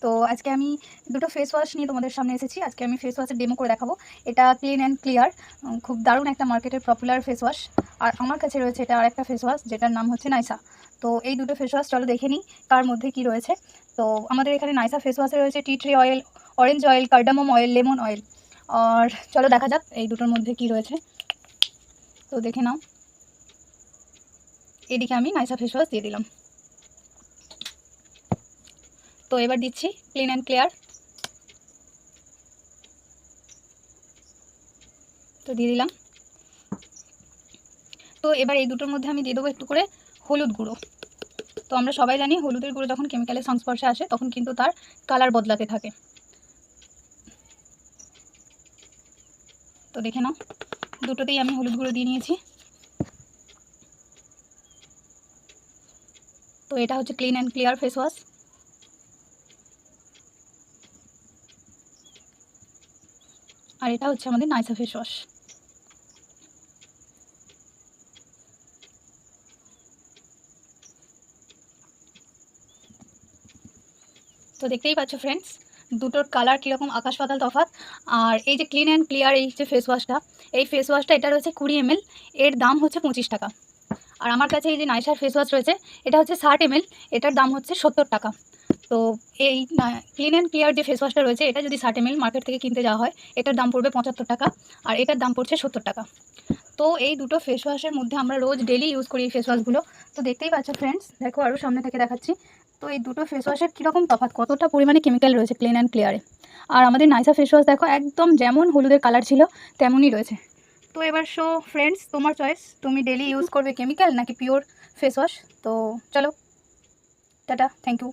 তো আজকে আমি দুটো ফেস ওয়াশ নিয়ে তোমাদের সামনে এসেছি। আজকে আমি ফেস ওয়াশের ডেমো করে দেখাবো। এটা ক্লিন অ্যান্ড ক্লিয়ার, খুব দারুণ একটা মার্কেটের পপুলার ফেস ওয়াশ। আর আমার কাছে রয়েছে এটা আর একটা ফেস ওয়াশ, যেটার নাম হচ্ছে নাইসা। তো এই দুটো ফেস ওয়াশ চলো দেখে নিই তার মধ্যে কি রয়েছে। তো আমাদের এখানে নাইসা ফেস ওয়াশে রয়েছে tea tree oil, orange oil, cardamom oil, lemon oil. আর চলো দেখা যাক এই দুটোর মধ্যে কি রয়েছে। তো দেখে নাও, এদিকে আমি নাইসা ফেস ওয়াশ দিয়ে দিলাম। তো এবার দিচ্ছি ক্লিন অ্যান্ড ক্লিয়ার। তো দিয়ে দিলাম। তো এবার এই দুটোর মধ্যে আমি দিয়ে দেবো একটু করে হলুদ গুঁড়ো। তো আমরা সবাই জানি হলুদের গুঁড়ো যখন কেমিক্যালের সংস্পর্শে আসে তখন কিন্তু তার কালার বদলাতে থাকে। তো দেখে নাও, দুটোতেই আমি হলুদ গুঁড়ো দিয়ে নিয়েছি। তো এটা হচ্ছে clean and clear face wash. আর এটা হচ্ছে আমাদের নাইসা ফেস ওয়াশ। তো দেখতেই পাচ্ছ ফ্রেন্ডস, দুটোর কালার কীরকম আকাশ পাতাল তফাৎ। আর এই যে ক্লিন অ্যান্ড ক্লিয়ার এই যে ফেস ওয়াশটা, এই ফেস ওয়াশটা এটা রয়েছে 20 ml, এর দাম হচ্ছে 25 টাকা। আর আমার কাছে এই যে নাইসার ফেস ওয়াশ রয়েছে, এটা হচ্ছে 60 ml, এটার দাম হচ্ছে 70 টাকা। তো এই ক্লিন অ্যান্ড ক্লিয়ার যে ফেস ওয়াশটা রয়েছে, এটা যদি 60 ml মার্কেট থেকে কিনতে যাওয়া হয়, এটার দাম পড়বে 75 টাকা, আর এটার দাম পড়ছে 70 টাকা। তো এই দুটো ফেস ওয়াশের মধ্যে আমরা রোজ ডেলি ইউজ করি এই ফেস ওয়াশগুলো। তো দেখতেই পাচ্ছ ফ্রেন্ডস, দেখো আরও সামনে থেকে দেখাচ্ছি। তো এই দুটো ফেস ওয়াশের কীরকম তফাৎ, কতটা পরিমাণে কেমিক্যাল রয়েছে ক্লিন অ্যান্ড ক্লিয়ারে। আর আমাদের নাইসা ফেস ওয়াশ দেখো একদম যেমন হলুদের কালার ছিল তেমনই রয়েছে। তো এবার ফ্রেন্ডস, তোমার চয়েস, তুমি ডেলি ইউজ করবে কেমিক্যাল নাকি পিওর ফেস ওয়াশ। তো চলো, টাটা, থ্যাংক ইউ।